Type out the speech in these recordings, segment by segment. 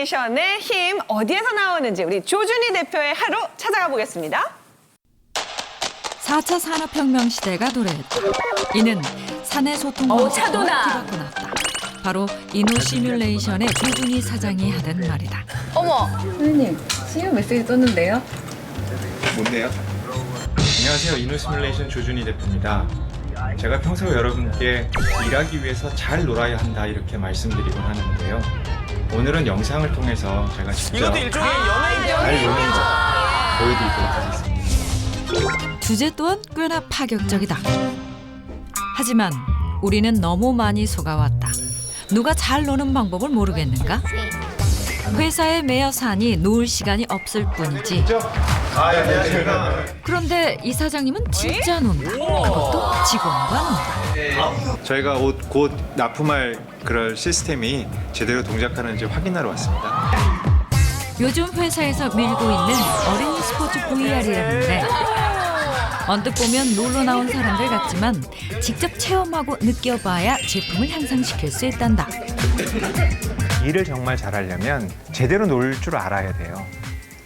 시뮬레이션의 힘 어디에서 나오는지 우리 조준희 대표의 하루 찾아가 보겠습니다. 4차 산업혁명 시대가 도래했다. 이는 사내 소통 차도다. 뒤바꿔 놨다. 바로 이노 시뮬레이션의 조준희 사장이 하던 말이다. 어머, 선생님, 신용 메시지 떴는데요? 뭔데요? 안녕하세요. 이노시뮬레이션 조준희 대표입니다. 제가 평소 여러분께 일하기 위해서 잘 놀아야 한다 이렇게 말씀드리곤 하는데요. 오늘은 영상을 통해서 제가 직접 이것도 일종의 연예인 잘 노는 거 보여드리도록 하겠습니다. 주제 또한 꽤나 파격적이다. 하지만 우리는 너무 많이 속아왔다. 누가 잘 노는 방법을 모르겠는가? 회사에 매여 사니 놀 시간이 없을 뿐이지. 그런데 이 사장님은 진짜 논다. 그것도 직원과 논다. 저희가 곧 납품할 그럴 시스템이 제대로 동작하는지 확인하러 왔습니다. 요즘 회사에서 밀고 있는 어린이 스포츠 VR이라는데 언뜻 보면 놀러 나온 사람들 같지만 직접 체험하고 느껴봐야 제품을 향상시킬 수 있단다. 일을 정말 잘하려면 제대로 놀 줄 알아야 돼요.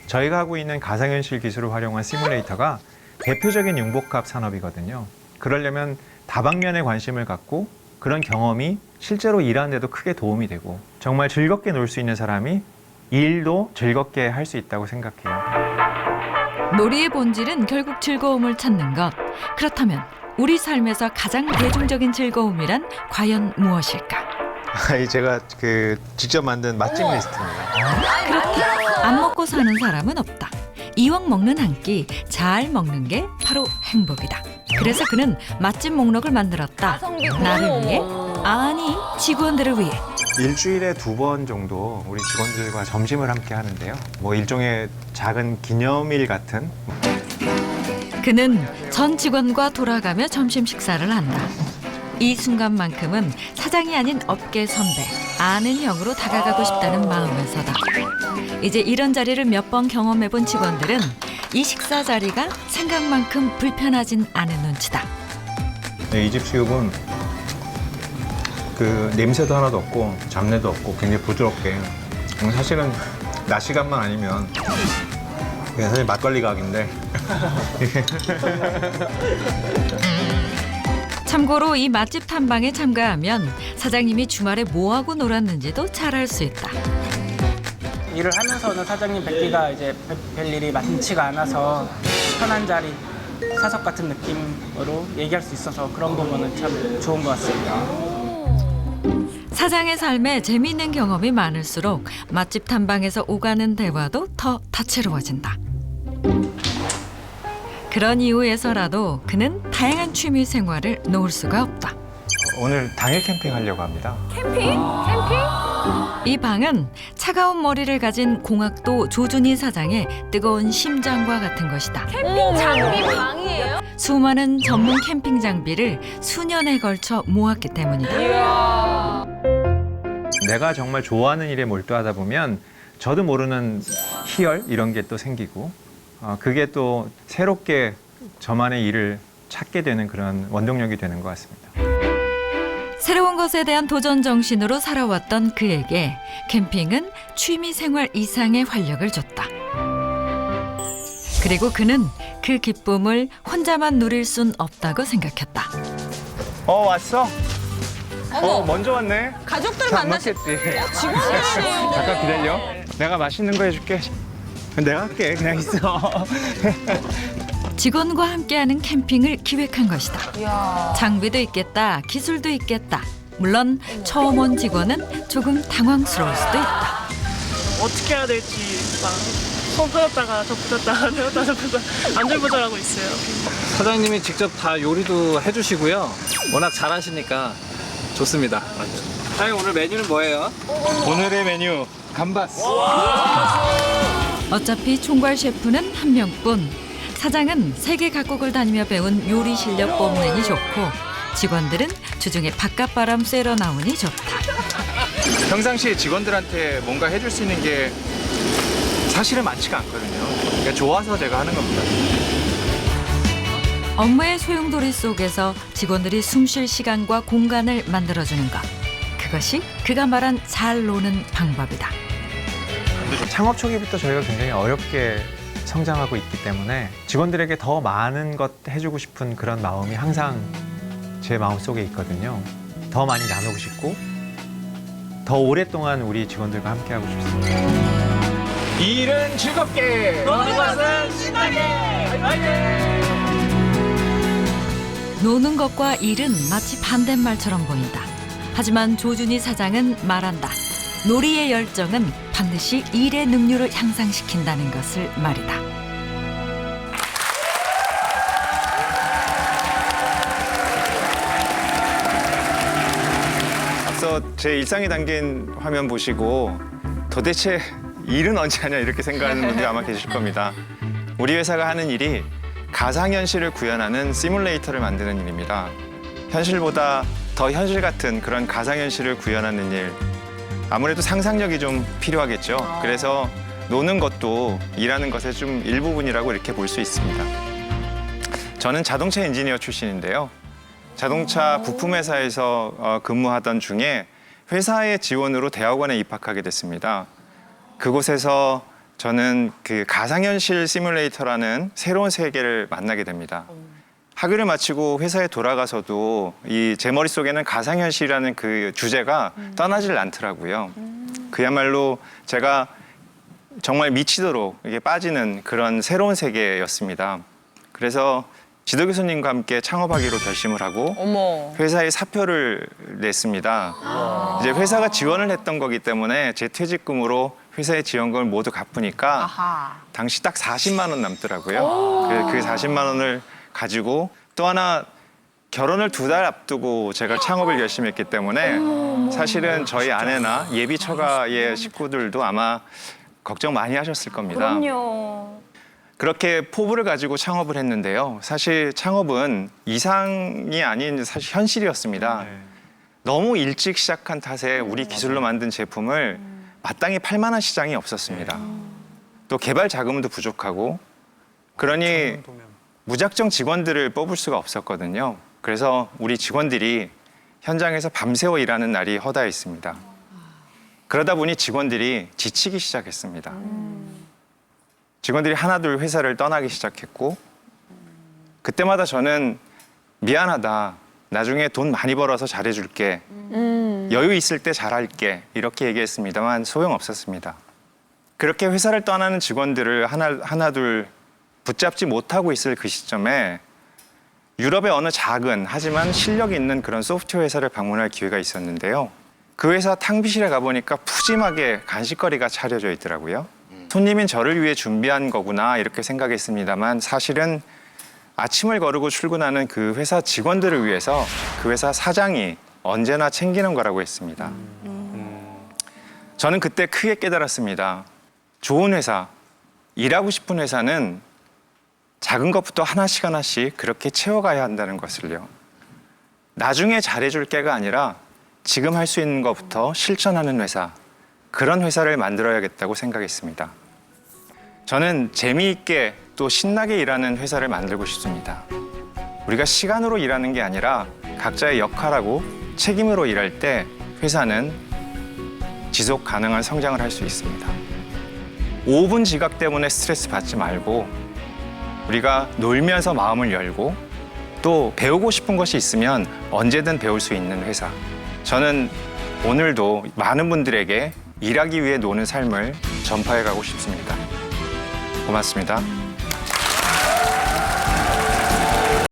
저희가 하고 있는 가상현실 기술을 활용한 시뮬레이터가 대표적인 융복합 산업이거든요. 그러려면 다방면에 관심을 갖고 그런 경험이 실제로 일하는 데도 크게 도움이 되고 정말 즐겁게 놀 수 있는 사람이 일도 즐겁게 할 수 있다고 생각해요. 놀이의 본질은 결국 즐거움을 찾는 것. 그렇다면 우리 삶에서 가장 대중적인 즐거움이란 과연 무엇일까? 제가 직접 만든 맛집 리스트입니다. 그렇게 안 먹고 사는 사람은 없다. 이왕 먹는 한 끼 잘 먹는 게 바로 행복이다. 그래서 그는 맛집 목록을 만들었다. 나를 위해? 아니, 직원들을 위해. 일주일에 2번 정도 우리 직원들과 점심을 함께 하는데요. 뭐 일종의 작은 기념일 같은. 그는 전 직원과 돌아가며 점심 식사를 한다. 이 순간만큼은 사장이 아닌 업계 선배, 아는 형으로 다가가고 싶다는 마음에서다. 이제 이런 자리를 몇 번 경험해본 직원들은 이 식사 자리가 생각만큼 불편하진 않은 눈치다. 이 집 수육은 냄새도 하나도 없고 잡내도 없고 굉장히 부드럽게. 사실은 낮 시간만 아니면 그냥 사실 막걸리 가게인데. 참고로 이 맛집 탐방에 참가하면 사장님이 주말에 뭐하고 놀았는지도 잘 알 수 있다. 일을 하면서는 사장님 뵙기가 이제 뵐 일이 많지가 않아서 편한 자리, 사석 같은 느낌으로 얘기할 수 있어서 그런 부분은 참 좋은 것 같습니다. 사장의 삶에 재미있는 경험이 많을수록 맛집 탐방에서 오가는 대화도 더 다채로워진다. 그런 이유에서라도 그는 다양한 취미 생활을 놓을 수가 없다. 오늘 당일 캠핑 하려고 합니다. 이 방은 차가운 머리를 가진 공학도 조준희 사장의 뜨거운 심장과 같은 것이다. 캠핑 장비 방이에요? 수많은 전문 캠핑 장비를 수년에 걸쳐 모았기 때문이다. 내가 정말 좋아하는 일에 몰두하다 보면 저도 모르는 희열 이런 게 또 생기고 그게 또 새롭게 저만의 일을 찾게 되는 그런 원동력이 되는 것 같습니다. 새로운 것에 대한 도전 정신으로 살아왔던 그에게 캠핑은 취미 생활 이상의 활력을 줬다. 그리고 그는 그 기쁨을 혼자만 누릴 순 없다고 생각했다. 왔어? 어머. 먼저 왔네. 가족들 잘 만나시 먹겠지. 직원이시네요. 잠깐 기다려. 내가 맛있는 거 해줄게. 내가 할게. 그냥 있어. 직원과 함께하는 캠핑을 기획한 것이다. 장비도 있겠다, 기술도 있겠다. 물론 처음 온 직원은 조금 당황스러울 수도 있다. 어떻게 해야 될지 막 손 펴졌다가 저 붙였다가 내렸다 접혀서 안절부절하고 있어요. 사장님이 직접 다 요리도 해주시고요. 워낙 잘하시니까 좋습니다. 사장님 오늘 메뉴는 뭐예요? 오늘의 메뉴 감바스. 어차피 총괄 셰프는 한 명뿐. 사장은 세계 각국을 다니며 배운 요리 실력 뽐내니 좋고 직원들은 주중에 바깥바람 쐬러 나오니 좋다. 평상시에 직원들한테 뭔가 해줄 수 있는 게 사실은 많지가 않거든요. 그러니까 좋아서 제가 하는 겁니다. 업무의 소용돌이 속에서 직원들이 숨 쉴 시간과 공간을 만들어주는 것. 그것이 그가 말한 잘 노는 방법이다. 창업 초기부터 저희가 굉장히 어렵게 성장하고 있기 때문에 직원들에게 더 많은 것 해주고 싶은 그런 마음이 항상 제 마음속에 있거든요. 더 많이 나누고 싶고 더 오랫동안 우리 직원들과 함께하고 싶습니다. 일은 즐겁게, 노는 것은 신나게. 노는 것과 일은 마치 반대말처럼 보인다. 하지만 조준희 사장은 말한다. 놀이의 열정은 반드시 일의 능률을 향상시킨다는 것을 말이다. 앞서 제 일상이 담긴 화면 보시고 도대체 일은 언제 하냐 이렇게 생각하는 분들이 아마 계실 겁니다. 우리 회사가 하는 일이 가상현실을 구현하는 시뮬레이터를 만드는 일입니다. 현실보다 더 현실 같은 그런 가상현실을 구현하는 일. 아무래도 상상력이 좀 필요하겠죠. 그래서 노는 것도 일하는 것의 좀 일부분이라고 이렇게 볼 수 있습니다. 저는 자동차 엔지니어 출신인데요. 자동차 부품회사에서 근무하던 중에 회사의 지원으로 대학원에 입학하게 됐습니다. 그곳에서 저는 그 가상현실 시뮬레이터라는 새로운 세계를 만나게 됩니다. 학위를 마치고 회사에 돌아가서도 제 머릿속에는 가상현실이라는 그 주제가 떠나질 않더라고요. 그야말로 제가 정말 미치도록 이게 빠지는 그런 새로운 세계였습니다. 그래서 지도 교수님과 함께 창업하기로 결심을 하고 어머. 회사에 사표를 냈습니다. 이제 회사가 지원을 했던 거기 때문에 제 퇴직금으로 회사의 지원금을 모두 갚으니까 아하. 당시 딱 40만 원 남더라고요. 그 40만 원을 가지고 또 하나 결혼을 2달 앞두고 제가 창업을 열심히 했기 때문에 사실은 저희 아내나 예비 처가의 식구들도 아마 걱정 많이 하셨을 겁니다. 그럼요. 그렇게 포부를 가지고 창업을 했는데요. 사실 창업은 이상이 아닌 사실 현실이었습니다. 너무 일찍 시작한 탓에 우리 기술로 만든 제품을 마땅히 팔 만한 시장이 없었습니다. 또 개발 자금도 부족하고 그러니 무작정 직원들을 뽑을 수가 없었거든요. 그래서 우리 직원들이 현장에서 밤새워 일하는 날이 허다했습니다. 그러다 보니 직원들이 지치기 시작했습니다. 직원들이 하나둘 회사를 떠나기 시작했고 그때마다 저는 미안하다. 나중에 돈 많이 벌어서 잘해줄게. 여유 있을 때 잘할게. 이렇게 얘기했습니다만 소용없었습니다. 그렇게 회사를 떠나는 직원들을 하나둘 붙잡지 못하고 있을 그 시점에 유럽의 어느 작은 하지만 실력이 있는 그런 소프트웨어 회사를 방문할 기회가 있었는데요. 그 회사 탕비실에 가보니까 푸짐하게 간식거리가 차려져 있더라고요. 손님인 저를 위해 준비한 거구나 이렇게 생각했습니다만 사실은 아침을 거르고 출근하는 그 회사 직원들을 위해서 그 회사 사장이 언제나 챙기는 거라고 했습니다. 저는 그때 크게 깨달았습니다. 좋은 회사, 일하고 싶은 회사는 작은 것부터 하나씩 그렇게 채워가야 한다는 것을요. 나중에 잘해줄 게가 아니라 지금 할 수 있는 것부터 실천하는 회사, 그런 회사를 만들어야겠다고 생각했습니다. 저는 재미있게 또 신나게 일하는 회사를 만들고 싶습니다. 우리가 시간으로 일하는 게 아니라 각자의 역할하고 책임으로 일할 때 회사는 지속 가능한 성장을 할 수 있습니다. 5분 지각 때문에 스트레스 받지 말고 우리가 놀면서 마음을 열고 또 배우고 싶은 것이 있으면 언제든 배울 수 있는 회사. 저는 오늘도 많은 분들에게 일하기 위해 노는 삶을 전파해 가고 싶습니다. 고맙습니다.